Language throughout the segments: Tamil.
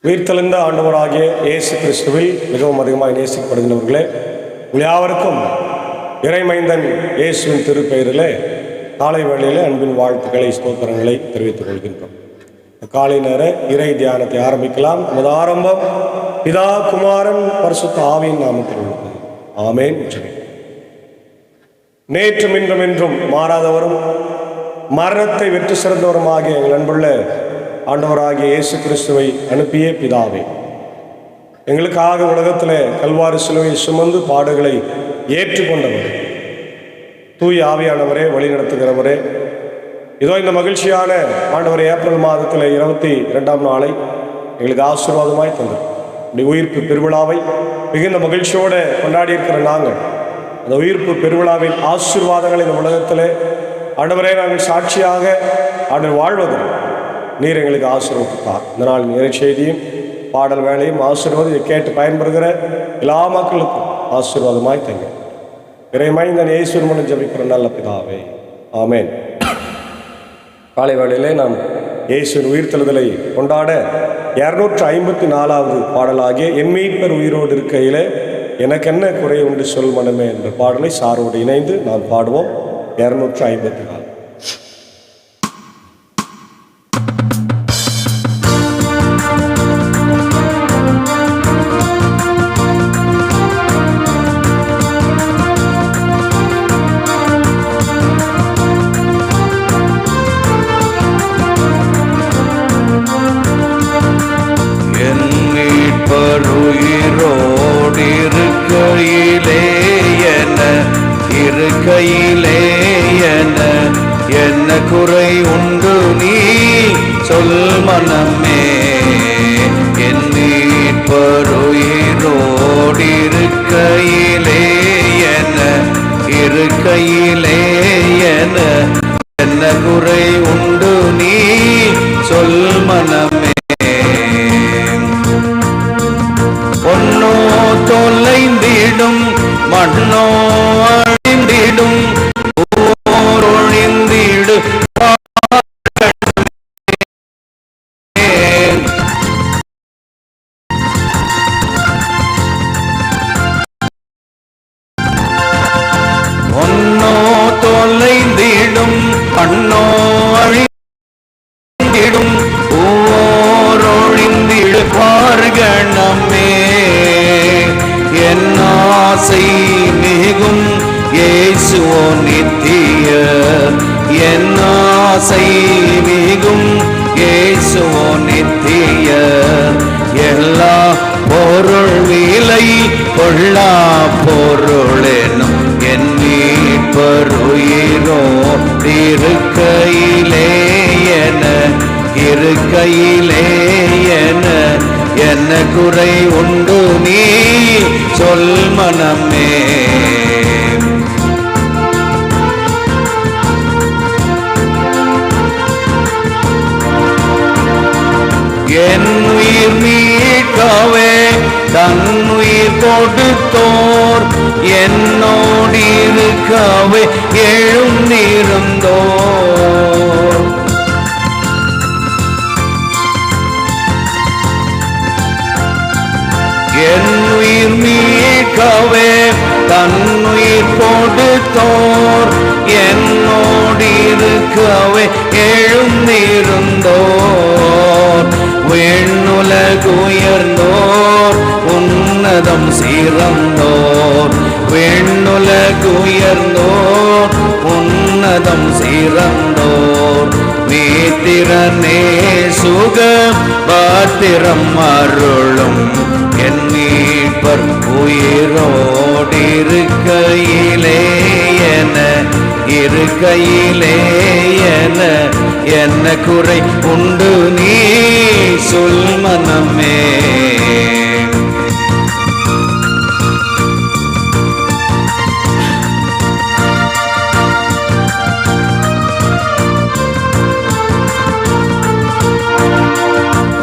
உயிர்த்தெழுந்த ஆண்டவராகிய இயேசு கிறிஸ்துவில் மிகவும் அதிகமாக நேசிக்கப்படுகின்றவர்களே, யாவருக்கும் இறைமைந்தன் இயேசுவின் திருப்பெயரிலே காலை வேளையில் அன்பின் வாழ்த்துக்களை, ஸ்தோத்திரங்களை தெரிவித்துக் கொள்கின்றோம். காலை நேர இறை தியானத்தை ஆரம்பிக்கலாம். நமது ஆரம்பம் பிதா, குமாரன், பரிசுத்த ஆவியின் நாமத்தில் உள்ளது. ஆமேன். நேற்றும் இன்றும் என்றும் மாறாதவரும் மரணத்தை வெற்றி சிறந்தவருமாகிய எங்கள் அன்புள்ள ஆண்டவராகிய இயேசு கிறிஸ்துவை அனுப்பிய பிதாவே, எங்களுக்காக உலகத்தில் கல்வாரி சிலுவையை சுமந்து பாடுகளை ஏற்றுக்கொண்டவர், தூய ஆவியானவரே, வழிநடத்துகிறவரே, இதோ இந்த மகிழ்ச்சியான ஆண்டவர் ஏப்ரல் மாதத்தில் 22ஆம் நாளை எங்களுக்கு ஆசீர்வாதமாய் தந்தார். இப்படி உயிர்ப்பு பெருவிழாவை மிகுந்த மகிழ்ச்சியோடு கொண்டாடி இருக்கிற நாங்கள் அந்த உயிர்ப்பு பெருவிழாவின் ஆசீர்வாதங்களை இந்த உலகத்தில் ஆண்டவரே நாங்கள் சாட்சியாக ஆண்டவர் வாழ்வதில் நீர் எங்களுக்கு ஆசீர்வதித்தார். இந்த நாள் நிறை செய்தியும் பாடல் வேலையும் ஆசீர்வாதம் இதை கேட்டு பயன்படுகிற எல்லா மக்களுக்கும் ஆசீர்வாதமாய் தங்க இறைமைந்தன் இயேசுவின் மூலம் ஜெபிக்கிற நல்ல பிதாவே, ஆமேன். காலை வேளையிலே நாம் இயேசுவின் உயிர்த்தெழுதலை கொண்டாட 254வது பாடலாகிய என் மீட்பர் உயிரோடு இருக்கையிலே எனக்கு என்ன குறை உண்டு சொல் மனமே என்ற பாடலை சாரோடு இணைந்து நாம் பாடுவோம். 254. இருக்கையிலே என்ன குறை உண்டு நீ சொல் மனமே, என் மீட்பருயிரோடிருக்கையிலே இருக்கையிலே என்ன குறை உண்டு நீ சொல் மனமே. பொன்னோ தொலைந்திடும், மண்ணோ அழிந்திடும், ஓரொழிந்திடு பொன்னோ தொலைந்திடும், மண்ணோ அழிந்திடும், ஓரொழிந்திடு பார்கணமே. என் ஆசை மிகும் இயேசுவோ நித்திய, என் ஆசை மிகும் இயேசுவோ நித்திய, எல்லா பொருள் விலை கொள்ளா பொருளெனும் என் மீட்பருயிரோடிருக்கையிலே இருக்கையிலே என்ன குறை உண்டு நீ சொல் மனமே. என் உயிர் மீட்கவே தன்னுயிர் கொடுத்தோர், என்னோடிருக்கவே எழுந்திருந்தோர். என் உயிர் மீட்கவே தன்னுயிர் கொடுத்தோர், என்னோடிருக்கவே எழுந்திருந்தோர். விண்ணுலகுயர்ந்தோர், உன்னதம் சிறந்தோர், விண்ணுலகுயர்ந்தோர், உன்னதம் சிறந்தோர். மீத்திரனே சுக பாத்திரம் அருளும் என் மீட்பர் உயிரோடிருக்கையிலே இருக்கையிலே என்ன குறை உண்டு நீ சொல் மனமே.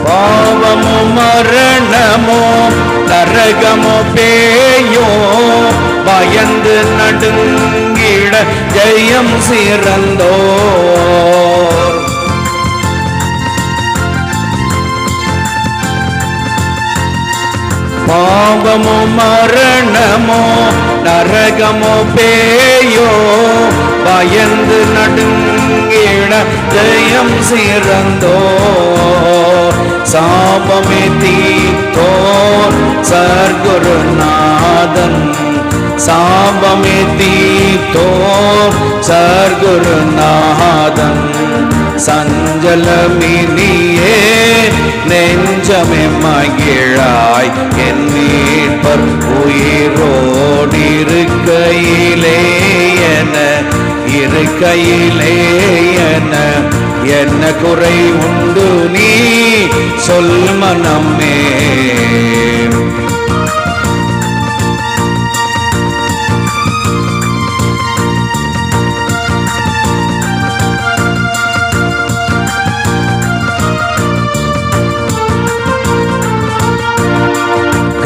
பாவமோ மரணமோ நரகமோ பேயோ பயந்து நடுங்கிட ஜெயம் சிறந்தோர். பாவமோ மரணமோ நரகமோ பேயோ பயந்து நடுங்கிட ஜெயம் சிறந்தோ சாபமே தீர்த்தோர் சர்க்குருநாதன் சாபமே தீர்த்தோர் சர்க்குருநாதன் சஞ்சலமினியே நெஞ்சமே மகிழாய் என் மீட்பர் உயிரோடிருக்கையிலே என்ன குறை உண்டு நீ சொல் மனமே.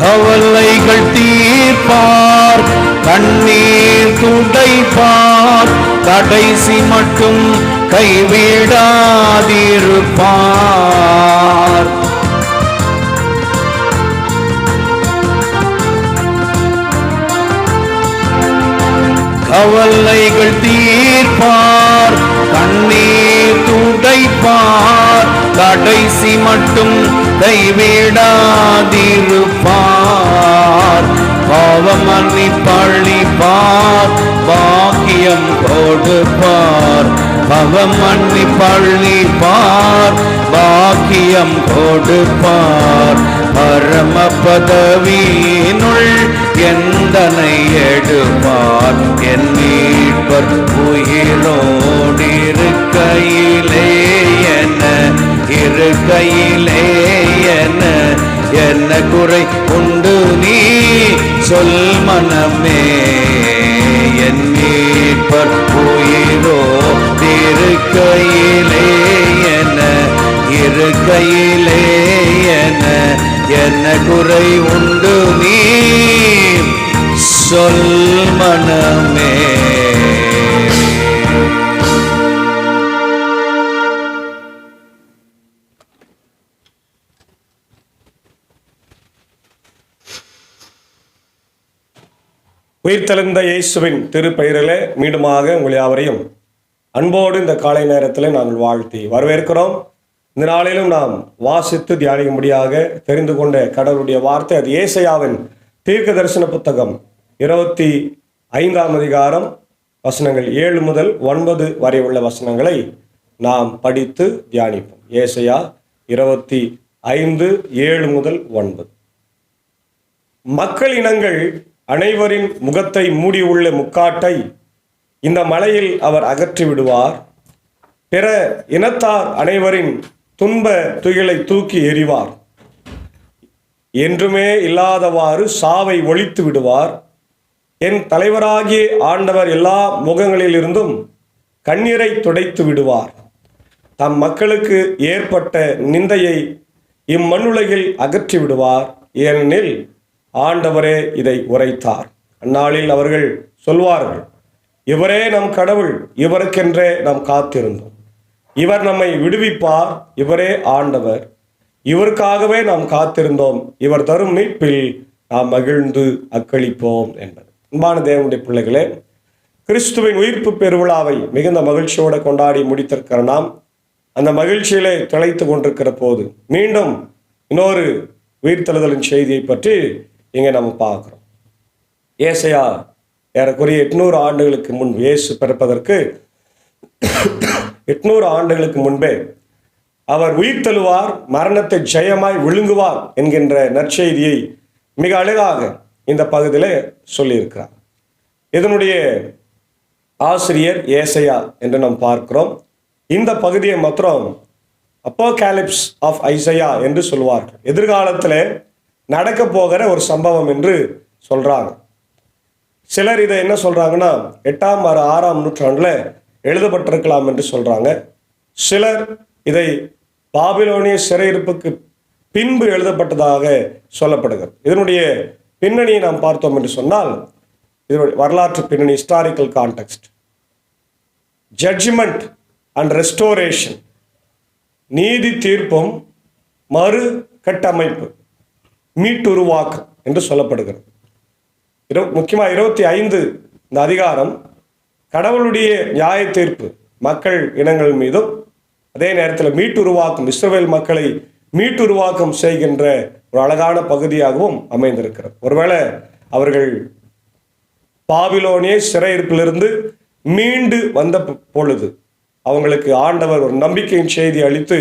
கவலைகள் தீர்ப்பார் கண்ணீர் துடைப்பார் கடைசி மட்டும் கைவிடாதிருப்பார். கவலைகள் தீர்ப்பார் கண்ணீர் துடைப்பார் கடைசி மட்டும் கைவிடாதிருப்பார். பாவம் மன்னிப்பளிப்பார் பாக்கியம் கொடுப்பார். பாவம் மன்னிப்பளிப்பார் பாக்கியம் கொடுப்பார். பரம பதவியினுள் எந்தனை எடுப்பார். என் மீட்பர் உயிரோடிருக்கையிலே என்ன குறை உண்டு நீ சொல் மனமே. என் மீட்பர் உயிரோடிருக்கையிலே என்ன குறை உண்டு நீ சொல் மனமே. உயிர்த்தெழுந்த இயேசுவின் திருப்பெயரிலே மீண்டுமாக உங்கள் யாவரையும் அன்போடு இந்த காலை நேரத்தில் நாங்கள் வாழ்த்தி வரவேற்கிறோம். இந்த நாளிலும் நாம் வாசித்து தியானிக்கும்படியாக தெரிந்து கொண்ட கடவுளுடைய வார்த்தை அது ஏசாயாவின் தீர்க்க தரிசன புத்தகம் 25ஆம் அதிகாரம் வசனங்கள் 7 முதல் 9 வரை உள்ள வசனங்களை நாம் படித்து தியானிப்போம். ஏசாயா 25 7 முதல் 9. மக்கள் இனங்கள் அனைவரின் முகத்தை மூடியுள்ள முக்காட்டை இந்த மலையில் அவர் அகற்றி விடுவார். பிற இனத்தார் அனைவரின் துன்ப துகளை தூக்கி எறிவார். என்றுமே இல்லாதவாறு சாவை ஒழித்து விடுவார். என் தலைவராகிய ஆண்டவர் எல்லா முகங்களிலிருந்தும் கண்ணீரை துடைத்து விடுவார். தம் மக்களுக்கு ஏற்பட்ட நிந்தையை இம்மண்ணுலகில் அகற்றி விடுவார். ஏனெனில் ஆண்டவரே இதை உரைத்தார். அந்நாளில் அவர்கள் சொல்வார்கள், இவரே நம் கடவுள், இவருக்கென்றே நாம் காத்திருந்தோம். இவர் நம்மை விடுவிப்பார். இவரே ஆண்டவர், இவருக்காகவே நாம் காத்திருந்தோம். இவர் தரும் மீட்பில் நாம் மகிழ்ந்து அக்களிப்போம் என்பது. அன்பான தேவனுடைய பிள்ளைகளே, கிறிஸ்துவின் உயிர்ப்பு பெருவிழாவை மிகுந்த மகிழ்ச்சியோடு கொண்டாடி முடித்திருக்கிற நாம் அந்த மகிழ்ச்சியிலே திளைத்து கொண்டிருக்கிற போது மீண்டும் இன்னொரு உயிர்த்தெழுதலின் செய்தியை பற்றி இங்கே நம்ம பார்க்குறோம். ஏசாயா ஏறக்குறைய 800 ஆண்டுகளுக்கு முன் இயேசு பிறப்பதற்கு 800 ஆண்டுகளுக்கு முன்பே அவர் உயிர்த்தெழுவார், மரணத்தை ஜெயமாய் விழுங்குவார் என்கின்ற நற்செய்தியை மிக அழகாக இந்த பகுதியில் சொல்லியிருக்கிறார். இதனுடைய ஆசிரியர் ஏசாயா என்று நாம் பார்க்கிறோம். இந்த பகுதியை மாத்திரம் அப்போகாலிப்ஸ் ஆஃப் ஐசையா என்று சொல்வார்கள். எதிர்காலத்தில் நடக்க போகிற ஒரு சம்பவம் என்று சொல்றாங்க. சிலர் இதை என்ன சொல்றாங்கன்னா 8ஆம் 6ஆம் நூற்றாண்டில் எழுதப்பட்டிருக்கலாம் என்று சொல்றாங்க. சிலர் இதை பாபிலோனிய சிறையிருப்புக்கு பின்பு எழுதப்பட்டதாக சொல்லப்படுகிறது. இதனுடைய பின்னணியை நாம் பார்த்தோம் என்று சொன்னால், இதனுடைய வரலாற்று பின்னணி, historical context, judgment and restoration, நீதி தீர்ப்பும் மறு கட்டமைப்பு, மீட்டுருவாக்கம், என்று சொல்லப்படுகிறது. முக்கியமாக 25 இந்த அதிகாரம் கடவுளுடைய நியாய தீர்ப்பு மக்கள் இனங்கள் மீதும், அதே நேரத்தில் மீட்டுருவாக்கம், இஸ்ரவேல் மக்களை மீட்டுருவாக்கம் செய்கின்ற ஒரு அழகான பகுதியாகவும் அமைந்திருக்கிறது. ஒருவேளை அவர்கள் பாபிலோனிய சிறையிருப்பிலிருந்து மீண்டு வந்த பொழுது அவங்களுக்கு ஆண்டவர் ஒரு நம்பிக்கையின் செய்தி அளித்து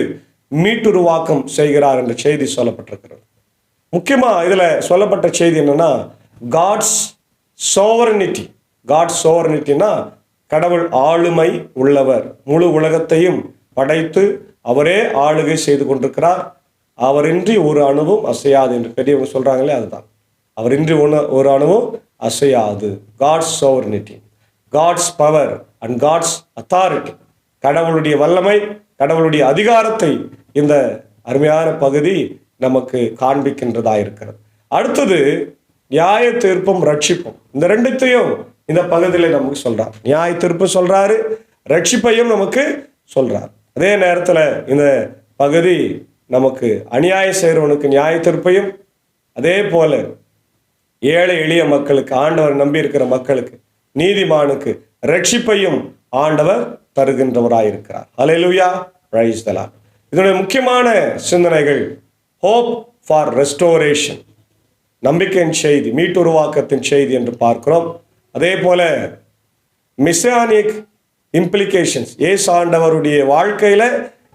மீட்டுருவாக்கம் செய்கிறார் என்ற செய்தி சொல்லப்பட்டிருக்கிறது. முக்கியமாக இதில் சொல்லப்பட்ட செய்தி என்னன்னா, காட்ஸ் சோவரனிட்டி. காட்ஸ் சோவரனிட்டினா கடவுள் ஆளுமை உள்ளவர், முழு உலகத்தையும் படைத்து அவரே ஆளுகை செய்து கொண்டிருக்கிறார். அவரின்றி ஒரு அணுவும் அசையாது என்று பெரியவங்க சொல்றாங்களே, அதுதான். அவரின்றி ஒரு அணுவும் அசையாது. God's sovereignty, God's power and God's authority. கடவுளுடைய வல்லமை, கடவுளுடைய அதிகாரத்தை இந்த அருமையான பகுதி நமக்கு காண்பிக்கின்றதா இருக்கிறது. அடுத்தது நியாய தீர்ப்பும் ரட்சிப்பும். இந்த ரெண்டுத்தையும் இந்த பகுதியில் நமக்கு சொல்றார். நியாய தீர்ப்பு சொல்றாரு, ரட்சிப்பையும் நமக்கு சொல்றார். அதே நேரத்தில் இந்த பகுதி நமக்கு அநியாயம் செய்கிறவனுக்கு நியாய தீர்ப்பையும், அதே போல ஏழை எளிய மக்களுக்கு, ஆண்டவர் நம்பி இருக்கிற மக்களுக்கு, நீதிமானுக்கு ரட்சிப்பையும் ஆண்டவர் தருகின்றவராயிருக்கிறார். ஹல்லேலூயா, பிரைஸ் தி லார்ட். இதனுடைய முக்கியமான சிந்தனைகள் ஹோப் ஃபார் ரெஸ்டோரேஷன், நம்பிக்கையின் செய்தி, மீட்டுருவாக்கத்தின் செய்தி என்று பார்க்கிறோம். அதே போல மெசியானிக் இம்ப்ளிகேஷன்ஸ், இயேசு ஆண்டவருடைய வாழ்க்கையில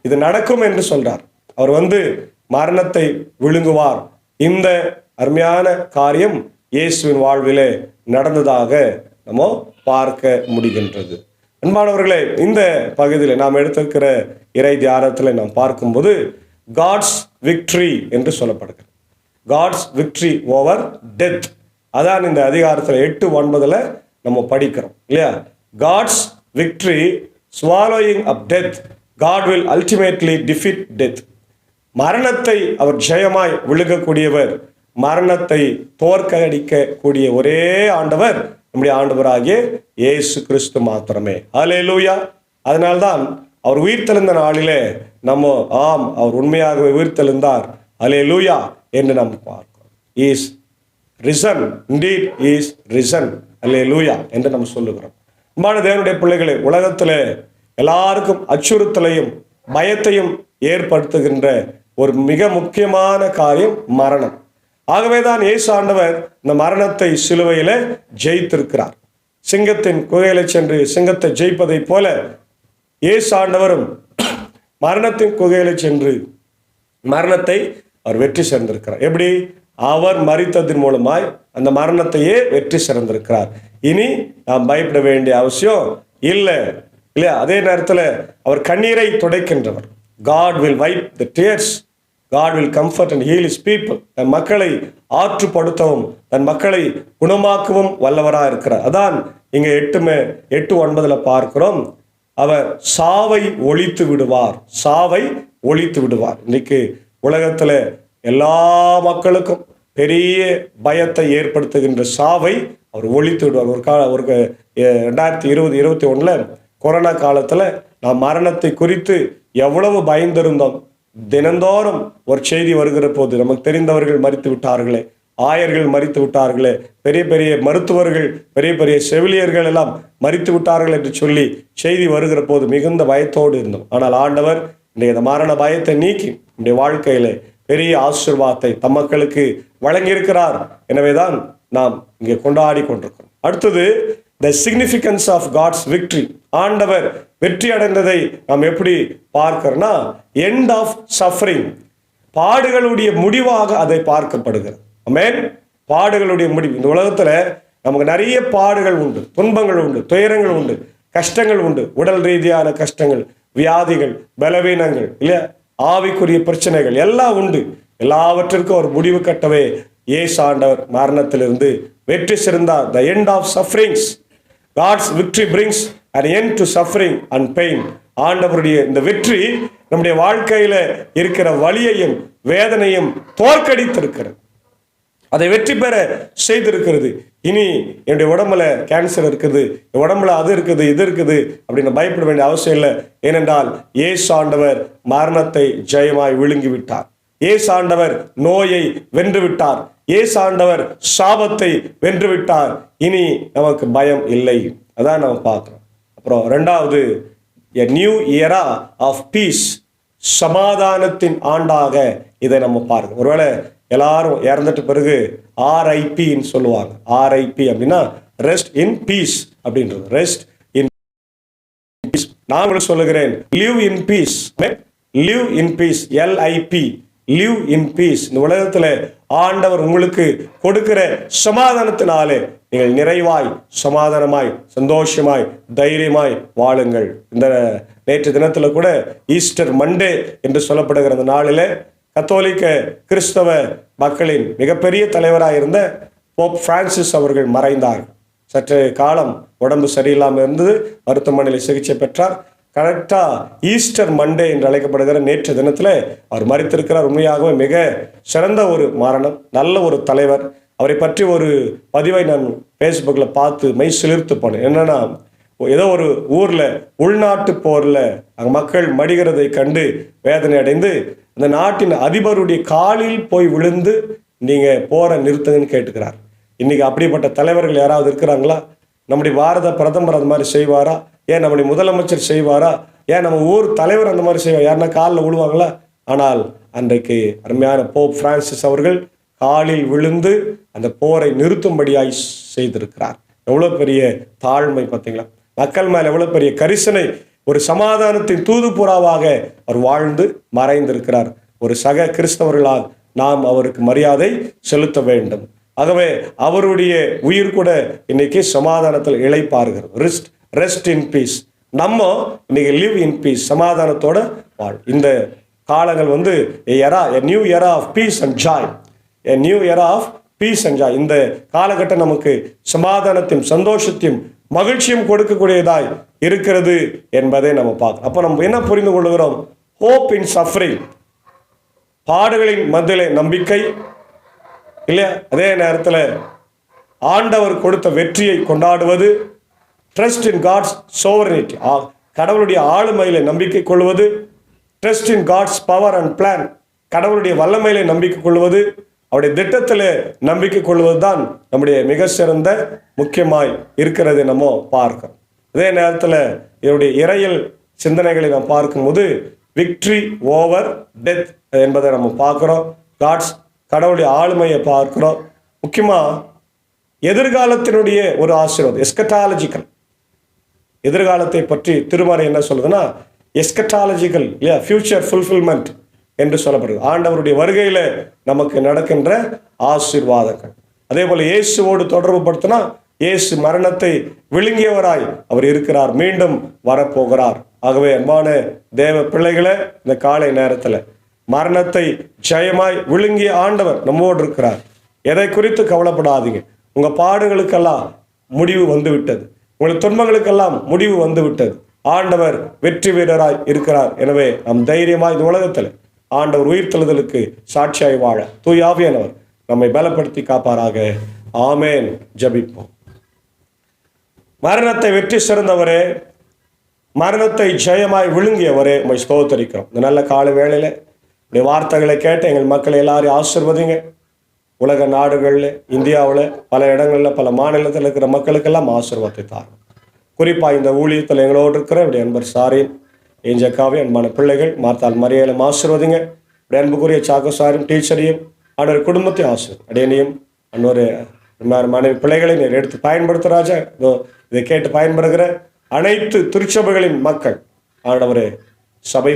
இது நடக்கும் என்று சொல்றார். அவர் மரணத்தை விழுங்குவார். இந்த அருமையான காரியம் இயேசுவின் வாழ்விலே நடந்ததாக நம்ம பார்க்க முடிகின்றது. அன்பானவர்களே, இந்த பகுதியில் நாம் எடுத்திருக்கிற இறை தியானத்தில் நாம் பார்க்கும்போது காட்ஸ் விக்டரி என்று சொல்லப்படுகிறது. காட்ஸ் விக்டரி ஓவர் டெத், அதான் இந்த அதிகாரத்தில் 8:9 நம்ம படிக்கிறோம் இல்லையா? God's victory swallowing up death, God will ultimately defeat death. மரணத்தை அவர் ஜெயமாய் விழுங்கக்கூடியவர், மரணத்தை தோற்கடிக்கக்கூடிய ஒரே ஆண்டவர் நம்முடைய ஆண்டவராகிய இயேசு கிறிஸ்து மாத்திரமே. ஹல்லேலூயா. அதனால்தான் அவர் உயிர்த்தெழுந்த நாளிலே நம்ம அவர் உண்மையாகவே உயிர்த்தெழுந்தார், ஹல்லேலூயா என்று நாம் பார்க்கிறோம். இஸ் ரிசன், இண்டீட் இஸ் ரிசன், ஹல்லேலூயா என்று நம்ம சொல்லுகிறோம். அன்பான தேவனுடைய பிள்ளைகளே, உலகத்தில் எல்லாருக்கும் அச்சுறுத்தலையும் பயத்தையும் ஏற்படுத்துகின்ற ஒரு மிக முக்கியமான காரியம் மரணம். ஆகவேதான் இயேசு ஆண்டவர் இந்த மரணத்தை சிலுவையில ஜெயித்திருக்கிறார். சிங்கத்தின் குகையில சென்று சிங்கத்தை ஜெயிப்பதை போல இயேசு ஆண்டவரும் மரணத்தின் குகையில சென்று மரணத்தை அவர் வெற்றி சிறந்திருக்கிறார். எப்படி? அவர் மரித்ததன் மூலமாய் அந்த மரணத்தையே வெற்றி சிறந்திருக்கிறார். இனி நாம் பயப்பட வேண்டிய அவசியம் இல்லை இல்லையா? அதே நேரத்தில் அவர் கண்ணீரை துடைக்கின்றவர். God will wipe the tears. God will comfort and heal his people. தன் மக்களை ஆற்றுப்படுத்தவும் தன் மக்களை குணமாக்கவும் வல்லவராக இருக்கிறார். அதான் இங்க 8:9 பார்க்கிறோம். அவர் சாவை ஒழித்து விடுவார், சாவை ஒழித்து விடுவார். இன்னைக்கு உலகத்துல எல்லா மக்களுக்கும் பெரிய பயத்தை ஏற்படுத்துகின்ற சாவை அவர் ஒழித்து விடுவார். ஒரு 2020-21 கொரோனா காலத்துல நாம் மரணத்தை குறித்து எவ்வளவு பயந்திருந்தோம். தினந்தோறும் ஒரு செய்தி வருகிற போது நமக்கு தெரிந்தவர்கள் மரித்து விட்டார்களே, ஆயர்கள் மரித்து விட்டார்களே, பெரிய பெரிய மருத்துவர்கள், பெரிய பெரிய செவிலியர்கள் எல்லாம் மரித்து விட்டார்கள் என்று சொல்லி செய்தி வருகிற போது மிகுந்த பயத்தோடு இருந்தோம். ஆனால் ஆண்டவர் இன்றைய மரண பயத்தை நீக்கி நம்முடைய வாழ்க்கையில பெரிய ஆசீர்வாதத்தை தம் மக்களுக்கு வழங்கியிருக்கிறார். எனவேதான் நாம் இங்கே கொண்டாடி கொண்டிருக்கிறோம். அடுத்தது the significance of God's victory. ஆண்டவர் வெற்றி அடைந்ததை நாம் எப்படி பார்க்கிறோம்னா, end of suffering, பாடுகளுடைய முடிவாக அதை பார்க்கப்படுகிறது. ஆமென். பாடுகளுடைய முடிவு. இந்த உலகத்துல நமக்கு நிறைய பாடுகள் உண்டு, துன்பங்கள் உண்டு, துயரங்கள் உண்டு, கஷ்டங்கள் உண்டு. உடல் ரீதியான கஷ்டங்கள், வியாதிகள், பலவீனங்கள், இல்ல ஆவிக்குரிய பிரச்சனைகள் எல்லாம் உண்டு. எல்லாவற்றிற்கும் ஒரு முடிவு கட்டவே இயேசு ஆண்டவர் மரணத்திலிருந்து வெற்றி சிறந்தார். the end of sufferings. God's victory brings an end to suffering and pain. ஆண்டவருடைய இந்த வெற்றி நம்முடைய வாழ்க்கையில இருக்கிற வலியையும் வேதனையும் தோற்கடித்திருக்கிறது, அதை வெற்றி பெற செய்திருக்கிறது. இனி என்னுடைய உடம்புல கேன்சர் இருக்குது, உடம்புல அது இருக்குது, இது இருக்குது அப்படின்னு பயப்பட வேண்டிய அவசியம் இல்லை. ஏனென்றால் இயேசு ஆண்டவர் மரணத்தை ஜெயமாய் விழுங்கி விட்டார். இயேசு ஆண்டவர் நோயை வென்று விட்டார். இயேசு ஆண்டவர் சாபத்தை வென்று விட்டார். இனி நமக்கு பயம் இல்லை. அதான் நம்ம பார்க்கிறோம். அப்புறம் ரெண்டாவது, a new era of peace, சமாதானத்தின் ஆண்டாக இதை நம்ம பார்க்கணும். ஒருவேளை எல்லாரும் இறந்துட்டு பிறகு RIPன்னு சொல்லுவாங்க. RIP அப்படின்னா ரெஸ்ட் இன் பீஸ் அப்படின்றது. Rest in peace. நான் சொல்லுகிறேன், live in peace. Live in peace, LIP, live in peace. இந்த உலகத்துல ஆண்டவர் உங்களுக்கு கொடுக்கிற சமாதானத்தினாலே நீங்கள் நிறைவாய், சமாதானமாய், சந்தோஷமாய், தைரியமாய் வாழுங்கள். இந்த நேற்று தினத்துல கூட ஈஸ்டர் மண்டே என்று சொல்லப்படுகிற அந்த நாளிலே கத்தோலிக்க கிறிஸ்தவ மக்களின் மிகப்பெரிய தலைவராக இருந்த போப் பிரான்சிஸ் அவர்கள் மறைந்தார். சற்று காலம் உடம்பு சரியில்லாமல் இருந்தது, மருத்துவமனையில் சிகிச்சை பெற்றார். கரெக்டா ஈஸ்டர் மண்டே என்று அழைக்கப்படுகிற நேற்று தினத்துல அவர் மரித்திருக்கிறார். உண்மையாகவே மிக சிறந்த ஒரு மரணம், நல்ல ஒரு தலைவர். அவரை பற்றி ஒரு பதிவை நான் ஃபேஸ்புக்கில் பார்த்து மெய் சிலிர்த்து போனேன். என்னன்னா, ஏதோ ஒரு ஊர்ல உள்நாட்டு போர்ல அங்க மக்கள் மடிகிறதை கண்டு வேதனை அடைந்து அந்த நாட்டின் அதிபருடைய காலில் போய் விழுந்து நீங்க போற நிறுத்துங்கன்னு கேட்டுக்கிறார். இன்னைக்கு அப்படிப்பட்ட தலைவர்கள் யாராவது இருக்கிறாங்களா? நம்முடைய பாரத பிரதமர் அந்த மாதிரி செய்வாரா? ஏன் நம்முடைய முதலமைச்சர் செய்வாரா? ஏன் நம்ம ஊர் தலைவர் அந்த மாதிரி செய்வார்? யாருன்னா காலில் விழுவாங்களா? ஆனால் அன்றைக்கு அருமையான போப் பிரான்சிஸ் அவர்கள் காலில் விழுந்து அந்த போரை நிறுத்தும்படியாய் செய்திருக்கிறார். எவ்வளோ பெரிய தாழ்மை பார்த்தீங்களா? மக்கள் மேல் எவ்வளோ பெரிய கரிசனை. ஒரு சமாதானத்தின் தூதுப்புறாவாக அவர் வாழ்ந்து மறைந்திருக்கிறார். ஒரு சக கிறிஸ்தவர்களால் நாம் அவருக்கு மரியாதை செலுத்த வேண்டும். ஆகவே அவருடைய உயிர் கூட இன்னைக்கு சமாதானத்தில் இளைப்பாறுகிறது. Rest in peace. நம்ம இன்னைக்கு லிவ் இன் பீஸ், சமாதானத்தோட வாழ். இந்த காலங்கள் வந்து a new era of peace and joy, a new era of peace and joy. இந்த காலகட்டம் நமக்கு சமாதானத்தையும் சந்தோஷத்தையும் மகிழ்ச்சியும் கொடுக்கக்கூடியதாய் இருக்கிறது என்பதை நம்ம பார்க்கணும். அப்போ நம்ம என்ன புரிந்து கொள்கிறோம்? ஹோப் இன் சஃபரிங், பாடுகளின் மத்தியிலே நம்பிக்கை இல்லையா? அதே நேரத்தில் ஆண்டவர் கொடுத்த வெற்றியை கொண்டாடுவது, ட்ரஸ்ட் இன் காட்ஸ் சோவரனிட்டி, கடவுளுடைய ஆளுமையில நம்பிக்கை கொள்வது, trust in God's power and plan, கடவுளுடைய வல்லமையில நம்பிக்கை கொள்வது, அவருடைய திட்டத்தில் நம்பிக்கை கொள்வது தான் நம்முடைய மிக சிறந்த முக்கியமாய் இருக்கிறது நம்ம பார்க்கிறோம். அதே நேரத்தில் இவருடைய இறையல் சிந்தனைகளை நாம் பார்க்கும்போது விக்ட்ரி ஓவர் டெத் என்பதை நம்ம பார்க்கிறோம். கடவுளுடைய ஆளுமையை பார்க்கிறோம். முக்கியமாக எதிர்காலத்தினுடைய ஒரு ஆசீர்வாதம், எஸ்கட்டாலஜிக்கல், எதிர்காலத்தை பற்றி திருமறை என்ன சொல்லுதுன்னா எஸ்கட்டாலஜிக்கல் இல்லையா, ஃபியூச்சர் ஃபுல்ஃபில்மெண்ட் என்று சொல்லப்படுது. ஆண்டவருடைய வருகையில நமக்கு நடக்கின்ற ஆசீர்வாதங்கள். அதே போல இயேசுவோடு தொடர்பு படுத்தினா இயேசு மரணத்தை விழுங்கியவராய் அவர் இருக்கிறார், மீண்டும் வரப்போகிறார். ஆகவே அன்பான தேவ பிள்ளைகளை, இந்த காலை நேரத்தில் மரணத்தை ஜெயமாய் விழுங்கிய ஆண்டவர் நம்மோடு இருக்கிறார். எதை குறித்து கவலைப்படாதீங்க. உங்க பாடுகளுக்கெல்லாம் முடிவு வந்து விட்டது, உங்கள் துன்பங்களுக்கெல்லாம் முடிவு வந்து விட்டது. ஆண்டவர் வெற்றி வீரராய் இருக்கிறார். எனவே நம் தைரியமாய் இந்த உலகத்தில் ஆண்டவர் உயிர்த்தெழுதலுக்கு சாட்சியாய் வாழ தூய ஆவியானவர் நம்மை பலப்படுத்தி காப்பாராக. ஆமேன். ஜெபிப்போம். மரணத்தை வெற்றி சிறந்தவரே, மரணத்தை ஜெயமாய் விழுங்கியவரே, உம்மை ஸ்தோத்தரிக்கிறோம். இந்த நல்ல கால வேளையில உடைய வார்த்தைகளை கேட்டு எங்கள் மக்களை எல்லாரையும் ஆசீர்வதிங்க. உலக நாடுகளில், இந்தியாவில் பல இடங்களில், பல மாநிலத்தில் இருக்கிற மக்களுக்கெல்லாம் ஆசீர்வாதத்தை தாரும். குறிப்பாக இந்த ஊழியத்தில் எங்களோடு இருக்கிற இப்படி அன்பர் சாரின் ஏஞ்சக்காவே அன்பான பிள்ளைகள் மார்த்தால் மரியாதை ஆசீர்வதிங்க. இப்படி அன்புக்குரிய சாக்கோசாரும் டீச்சரையும் ஆண்டவர் குடும்பத்தையும் ஆசீர்வதிங்க. அடையனையும் அன்னொரு மனைவி பிள்ளைகளை நீர் எடுத்து பயன்படுத்துகிறாச்சா. இதை கேட்டு பயன்படுகிற அனைத்து திருச்சபைகளின் மக்கள் ஆண்டவரே, சபை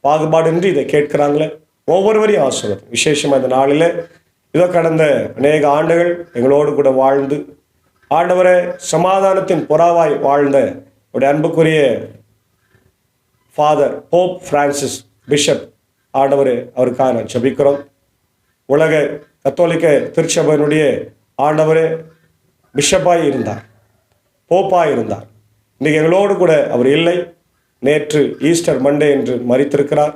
பாகுபாடின்றி இதை கேட்கிறாங்களே ஒவ்வொருவரையும் ஆசீர்வாதம். விசேஷமாக இந்த நாளில் இதோ கடந்த அநேக ஆண்டுகள் எங்களோடு கூட வாழ்ந்து ஆண்டவரே சமாதானத்தின் புறாவாய் வாழ்ந்த உடைய அன்புக்குரிய ஃபாதர் போப் பிரான்சிஸ் பிஷப் ஆண்டவரே, அவருக்காக நான் ஜெபிக்கிறோம். உலக கத்தோலிக்க திருச்சபையினுடைய ஆண்டவரே பிஷப்பாய் இருந்தார், போப்பாய் இருந்தார். இன்றைக்கு எங்களோடு கூட அவர் இல்லை. நேற்று ஈஸ்டர் மண்டே என்று மரித்திருக்கிறார்.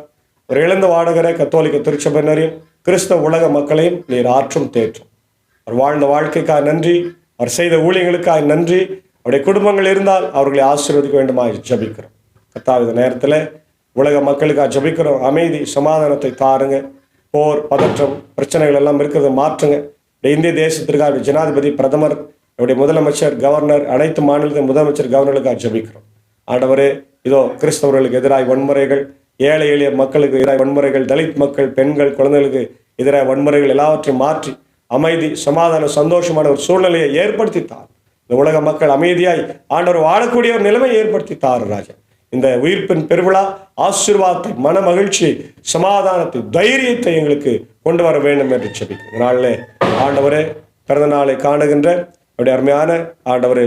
ஒரு இழந்து வாடுகிற கத்தோலிக்க திருச்சபையினரையும் கிறிஸ்தவ உலக மக்களையும் நீர் ஆற்றும் தேற்றும். அவர் வாழ்ந்த வாழ்க்கைக்காக நன்றி, அவர் செய்த ஊழியங்களுக்காக நன்றி. அவருடைய குடும்பங்கள் இருந்தால் அவர்களை ஆசீர்வதிக்க வேண்டுமா ஜெபிக்கிறோம். கர்த்தாவே, இந்த நேரத்தில் உலக மக்களுக்காக ஜெபிக்கிறோம். அமைதி சமாதானத்தை தாருங்க. போர், பதற்றம், பிரச்சனைகள் எல்லாம் இருக்கிறத மாற்றுங்க. இந்திய தேசத்திற்காக ஜனாதிபதி, பிரதமர், நம்முடைய முதலமைச்சர், கவர்னர், அனைத்து மாநிலத்தின் முதலமைச்சர், கவர்னர்களுக்காக ஜெபிக்கிறோம். ஆண்டவரே, இதோ கிறிஸ்தவர்களுக்கு எதிராக வன்முறைகள், ஏழை எளிய மக்களுக்கு எதிராக வன்முறைகள், தலித் மக்கள், பெண்கள், குழந்தைகளுக்கு எதிராக வன்முறைகள் எல்லாவற்றையும் மாற்றி அமைதி, சமாதான, சந்தோஷமான ஒரு சூழ்நிலையை ஏற்படுத்தித்தார். இந்த உலக மக்கள் அமைதியாய் ஆண்டவர் வாழக்கூடிய ஒரு நிலைமையை ஏற்படுத்தித்தார் ராஜா. இந்த உயிர்ப்பின் பெருவிழா ஆசீர்வாதத்தை, மன மகிழ்ச்சியை, சமாதானத்தை, தைரியத்தை எங்களுக்கு கொண்டு வர வேண்டும் என்று ஜெபிக்கிறோம். நாளிலே ஆண்டவரே, பிறந்த நாளை காணுகின்ற அவருடைய அருமையான ஆண்டவரே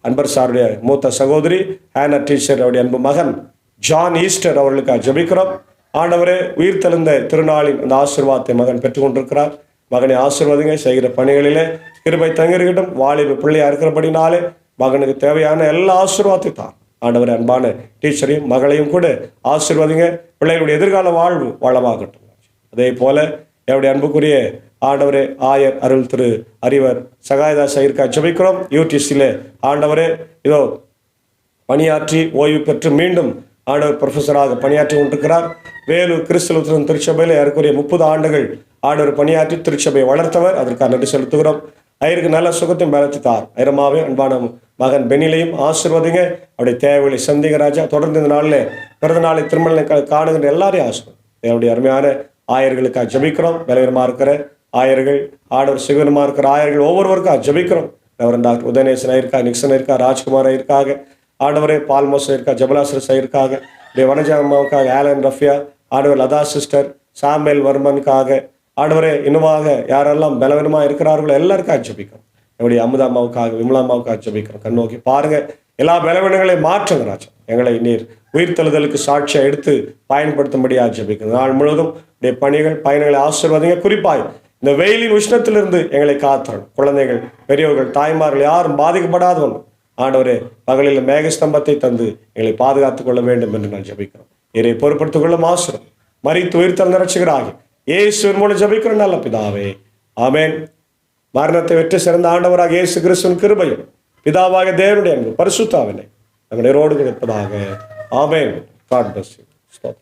அன்பர் சாருடைய மூத்த சகோதரி ஹேனா டீச்சர், அவருடைய அன்பு மகன் ஜான் ஈஸ்டர் அவர்களுக்காக ஜெபிக்கிறோம். ஆண்டவரே, உயிர் தெழுந்த திருநாளின் அந்த ஆசீர்வாதத்தை மகன் பெற்றுக்கொண்டிருக்கிறார். மகனை ஆசீர்வாதங்க, செய்கிற பணிகளிலே கிருபை தங்கிருக்கட்டும். வாலிப பிள்ளையா இருக்கிறபடினாலே மகனுக்கு தேவையான எல்லா ஆசீர்வாதத்தை தான் ஆண்டவரே. அன்பான டீச்சரையும் மகளையும் கூட ஆசீர்வாதிங்க. பிள்ளைகளுடைய எதிர்கால வாழ்வு வளமாகட்டும். அதே போல என்னுடைய அன்புக்குரிய ஆண்டவரே ஆயர் அருள் திரு அறிவர் சகாயதாஸ் ஐயருக்கா ஜெபிக்கிறோம். யூடிசியிலே ஆண்டவரே இதோ பணியாற்றி ஓய்வு பெற்று மீண்டும் ஆண்டவர் ப்ரொஃபஸராக பணியாற்றி கொண்டிருக்கிறார். வேலூர் கிறிஸ்தவ திருச்சபையில் ஏறக்குறைய 30 ஆண்டுகள் ஆண்டவர் பணியாற்றி திருச்சபையை வளர்த்தவர். அதற்காக நன்றி செலுத்துகிறோம். ஐயருக்கு நல்ல சுகத்தையும் பலத்தித்தார். ஐரமாவே அன்பான மகன் பெனிலையும் ஆசீர்வதிங்க. அவருடைய தேவைகளை சந்திங்க ராஜா. தொடர்ந்து இந்த நாளில் பிறந்த நாளை திருமண காணுகின்ற எல்லாரையும் ஆசீர்வதிங்க. என்னுடைய அருமையான ஆயர்களுக்காக ஜெபிக்கிறோம். பலவீனமாக இருக்கிற ஆயர்கள், ஆண்டவர் சிவனமாக இருக்கிற ஆயர்கள் ஒவ்வொருவருக்காக ஜெபிக்கிறோம். ரெவரண்ட் டாக்டர் உதயநேசன் ஐயருக்கா, நிக்சன் ஐயருக்கா, ராஜ்குமார் ஐயருக்காக, ஆண்டவரே பால்மோஸ் ஐயருக்கா, ஜபலாசரஸ் ஐயருக்காக, வனஜா அம்மாவுக்காக, ஆலன் ரஃபியா, ஆண்டவர் லதா சிஸ்டர், சாம்பேல் வர்மனுக்காக, ஆண்டவரே இன்னுமாக யாரெல்லாம் பலவீனமாக இருக்கிறார்களோ எல்லாருக்காக ஜெபிக்கிறோம். என்னுடைய அமுதா அம்மாவுக்காக, விமலா அம்மாவுக்காக ஜெபிக்கிறோம். கண்ணோக்கி பாருங்க, எல்லா பலவீனங்களையும் மாற்றுங்க ராஜா. எங்களை நீர் உயிர்த்தெழுதலுக்கு சாட்சியாக எடுத்து பயன்படுத்தும்படியாக ஜெபிக்கிறோம். நாள் முழுவதும் பணிகள், பயணங்களை ஆசீர்வாதிங்க. குறிப்பாய் இந்த வெயிலின் உஷ்ணத்திலிருந்து எங்களை காத்துறணும். குழந்தைகள், பெரியவர்கள், தாய்மார்கள் யாரும் பாதிக்கப்படாதவன் ஆண்டவரே பகலில் மேகஸ்தம்பத்தை தந்து எங்களை பாதுகாத்துக் கொள்ள வேண்டும் என்று நான் ஜெபிக்கிறோம். இதை பொறுப்படுத்திக் கொள்ளும் ஆசிரம் மரித்து உயிர்த்தெழுந்த ரட்சகராகி இயேசுவின் மூலம் ஜெபிக்கிறோம் நல்ல பிதாவே, ஆமென். மரணத்தை வெற்றி சிறந்த ஆண்டவராக இயேசு கிறிஸ்துவின் கிருபையும் பிதாவாக தேவனுடைய அன்பு பரிசுத்த ஆவியும் நம்முடைய ரோடு கிடைப்பதாக. ஆமென். God bless you. Stop.